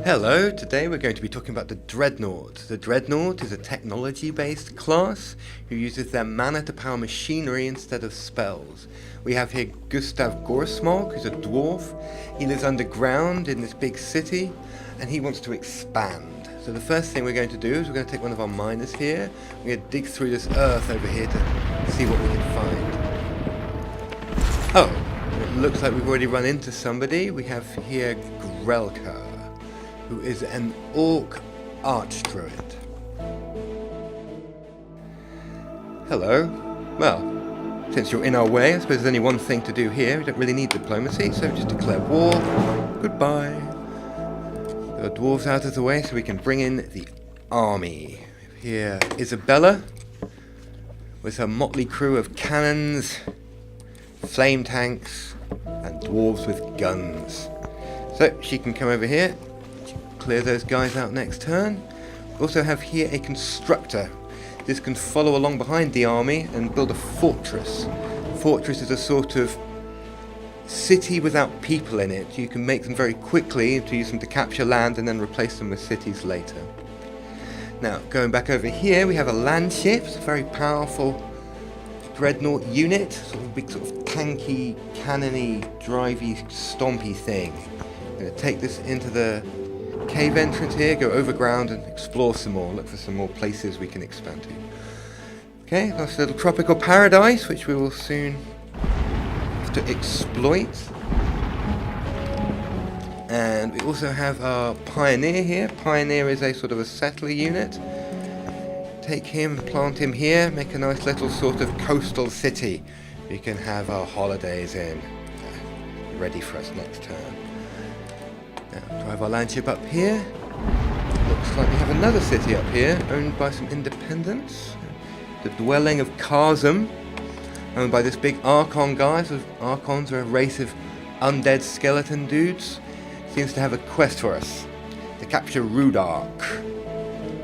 Hello, today we're going to be talking about the Dreadnought. The Dreadnought is a technology-based class who uses their mana to power machinery instead of spells. We have here Gustav Gorsmog, who's a dwarf. He lives underground in this big city, and he wants to expand. So the first thing we're going to do is we're going to take one of our miners here. We're going to dig through this earth over here to see what we can find. Oh, it looks like we've already run into somebody. We have here Grelka, who is an orc archdruid. Hello. Well, since you're in our way, I suppose there's only one thing to do here. We don't really need diplomacy, so just declare war. Goodbye. Get our dwarves out of the way so we can bring in the army. Here, Isabella, with her motley crew of cannons, flame tanks, and dwarves with guns. So she can come over here, clear those guys out next turn. We also have here a constructor. This can follow along behind the army and build a fortress. Fortress is a sort of city without people in it. You can make them very quickly to use them to capture land and then replace them with cities later. Now, going back over here, we have a land ship. It's a very powerful Dreadnought unit. Sort of a big sort of tanky, cannony, drivey, stompy thing. I'm going to take this into the cave entrance here, go overground and explore some more, look for some more places we can expand to. Okay, nice little tropical paradise which we will soon have to exploit. And we also have our pioneer here. Pioneer is a sort of a settler unit. Take him, plant him here, make a nice little sort of coastal city we can have our holidays in. Ready for us next turn. Now, drive our landship up here. Looks like we have another city up here, owned by some independents. The dwelling of Karzum, owned by this big Archon guy. So Archons are a race of undead skeleton dudes. Seems to have a quest for us to capture Rudark.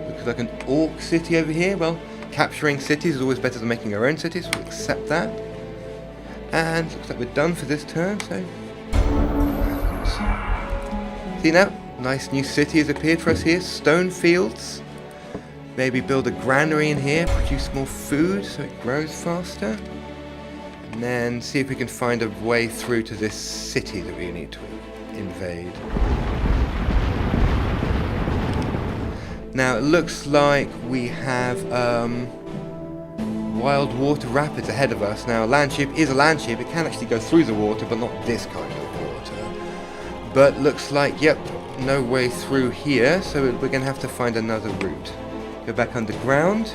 Looks like an orc city over here. Well, capturing cities is always better than making our own cities, so we'll accept that. And looks like we're done for this turn, so see now, nice new city has appeared for us here, stone fields. Maybe build a granary in here, produce more food so it grows faster. And then see if we can find a way through to this city that we need to invade. Now it looks like we have wild water rapids ahead of us. Now a landship is a landship, it can actually go through the water, but not this kind of water. But looks like, yep, no way through here, so we're going to have to find another route. Go back underground.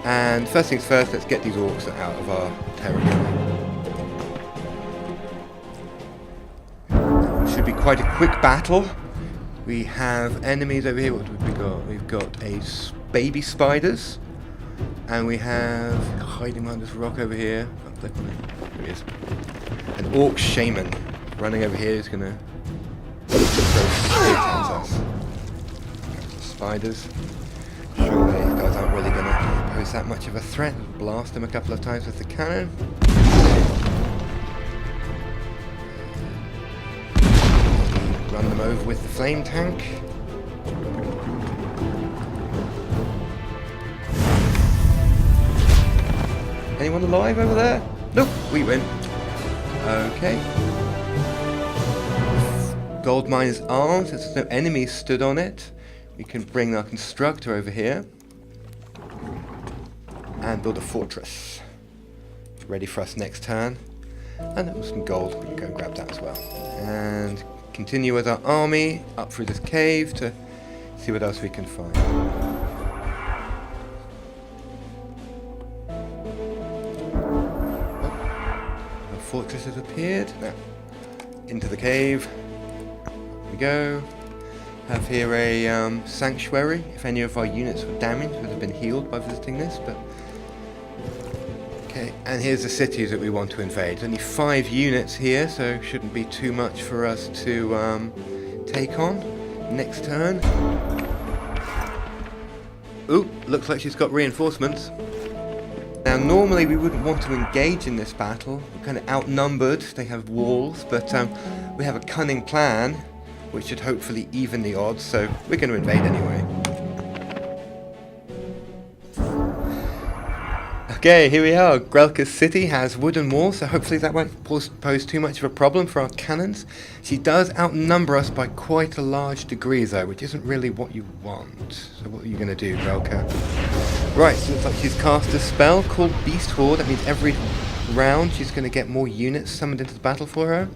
And first things first, let's get these orcs out of our territory. Should be quite a quick battle. We have enemies over here. What have we got? We've got baby spiders. And we have, hiding behind this rock over here. Oh, there he is. An orc shaman. Running over here is going to throw straight at us. Spiders. Surely these guys aren't really going to pose that much of a threat. Blast them a couple of times with the cannon. Run them over with the flame tank. Anyone alive over there? Nope, we win. Okay. Gold miner's arms, since there's no enemies stood on it, we can bring our constructor over here and build a fortress. Ready for us next turn. And there was some gold, we can go and grab that as well. And continue with our army up through this cave to see what else we can find. The fortress has appeared. Now, into the cave. We go. Have here a sanctuary. If any of our units were damaged, would have been healed by visiting this. But okay, and here's the cities that we want to invade. Only 5 units here, so shouldn't be too much for us to take on. Next turn. Ooh, looks like she's got reinforcements. Now normally we wouldn't want to engage in this battle. We're kind of outnumbered. They have walls, but we have a cunning plan. which should hopefully even the odds, so we're going to invade anyway. Okay, here we are. Grelka's city has wooden walls, so hopefully that won't pose too much of a problem for our cannons. She does outnumber us by quite a large degree though, which isn't really what you want. So what are you going to do, Grelka? Right, so it looks like she's cast a spell called Beast Horde. That means every round she's going to get more units summoned into the battle for her.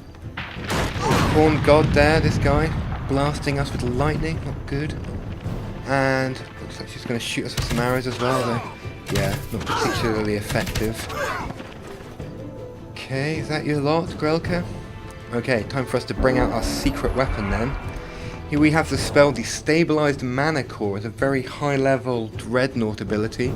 Horned God there, this guy, blasting us with lightning, not good. And looks like she's going to shoot us with some arrows as well though. Yeah, not particularly effective. Okay, is that your lot, Grelka? Okay, time for us to bring out our secret weapon then. Here we have the spell Destabilized Mana Core. It's a very high level Dreadnought ability.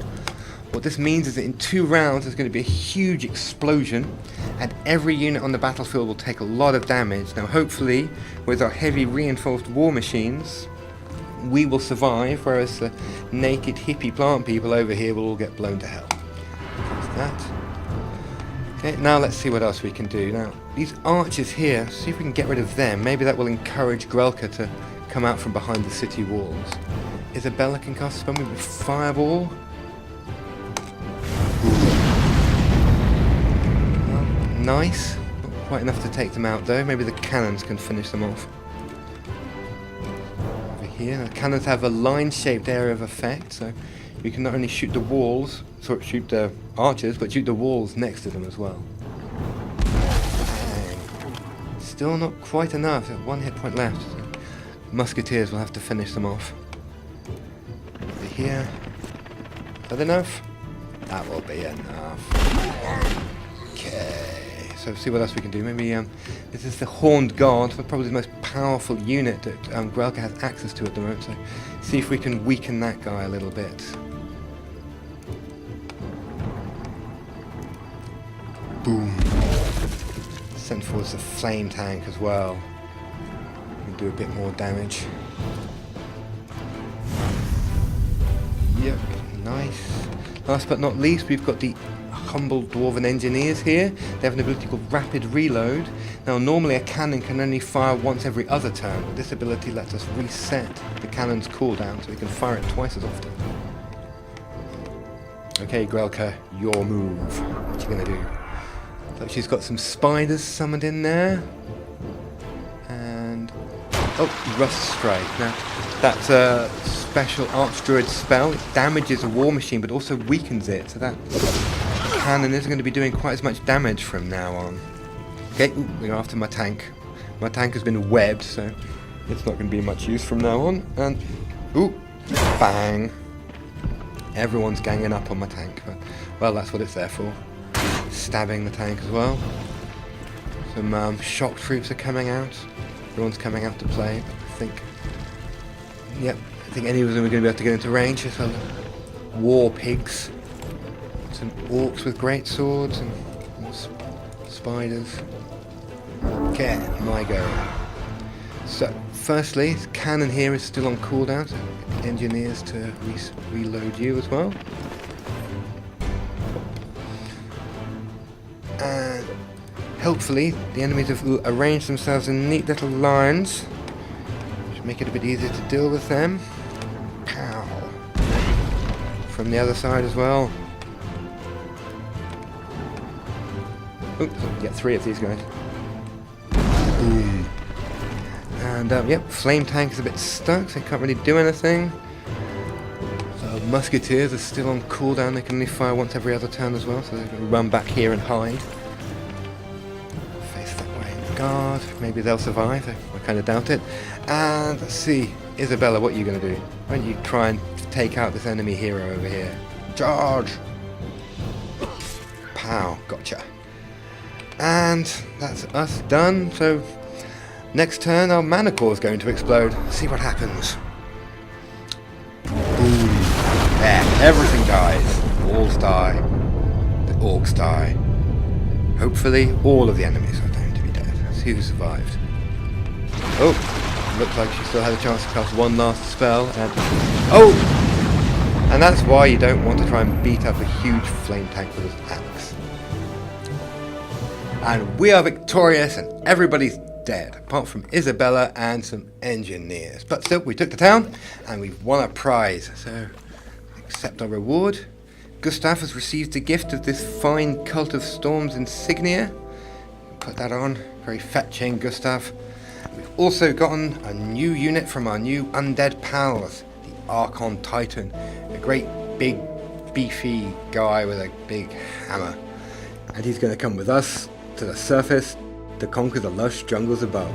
What this means is that in 2 rounds there's going to be a huge explosion and every unit on the battlefield will take a lot of damage. Now hopefully, with our heavy reinforced war machines, we will survive, whereas the naked hippie plant people over here will all get blown to hell. That's that. Okay, now let's see what else we can do. Now, these archers here, see if we can get rid of them. Maybe that will encourage Grelka to come out from behind the city walls. Isabella can cast a spell with Fireball. Well, nice. Not quite enough to take them out though. Maybe the cannons can finish them off. Here, the cannons have a line-shaped area of effect, so you can not only shoot the walls, shoot the archers, but shoot the walls next to them as well. Bang. Still not quite enough. 1 hit point left. So musketeers will have to finish them off. Over here. Is that enough? That will be enough. Okay. So see what else we can do. Maybe this is the Horned Guard, probably the most powerful unit that Grelka has access to at the moment. So see if we can weaken that guy a little bit. Boom. Send forward the flame tank as well. We can do a bit more damage. Yep, nice. Last but not least, we've got the humble dwarven engineers here. They have an ability called Rapid Reload. Now normally a cannon can only fire once every other turn, but this ability lets us reset the cannon's cooldown so we can fire it twice as often. Okay, Grelka, your move. What you gonna do? So she's got some spiders summoned in there. And oh, Rust Strike. Now that's a special Archdruid spell. It damages a war machine but also weakens it, so that cannon isn't going to be doing quite as much damage from now on. Okay, we're after my tank. My tank has been webbed, so it's not going to be much use from now on. And, ooh, bang. Everyone's ganging up on my tank. But, well, that's what it's there for. Stabbing the tank as well. Some shock troops are coming out. Everyone's coming out to play. I think, yep, I think any of them are going to be able to get into range. There's some war pigs. Some orcs with great swords and spiders. Okay, my go. So, firstly, this cannon here is still on cooldown, so get the engineers to reload you as well. And hopefully, the enemies have arranged themselves in neat little lines, which make it a bit easier to deal with them. Pow! From the other side as well. Oops, get 3 of these guys. Boom. And yep, flame tank is a bit stuck, so they can't really do anything. So musketeers are still on cooldown, they can only fire once every other turn as well, so they're going to run back here and hide. Face that way in the guard, maybe they'll survive, I kind of doubt it. And let's see, Isabella, what are you going to do? Why don't you try and take out this enemy hero over here? Charge! Pow, gotcha. And that's us done, so next turn our mana core is going to explode. See what happens. Boom. There, everything dies. The walls die. The orcs die. Hopefully all of the enemies are going to be dead. Let's see who survived. Oh, looks like she still had a chance to cast one last spell. And oh! And that's why you don't want to try and beat up a huge flame tank with his axe. And we are victorious and everybody's dead, apart from Isabella and some engineers. But still, we took the town, and we've won a prize, so accept our reward. Gustav has received the gift of this fine Cult of Storms insignia. Put that on, very fetching, Gustav. We've also gotten a new unit from our new undead pals, the Archon Titan, a great big beefy guy with a big hammer. And he's going to come with us to the surface to conquer the lush jungles above.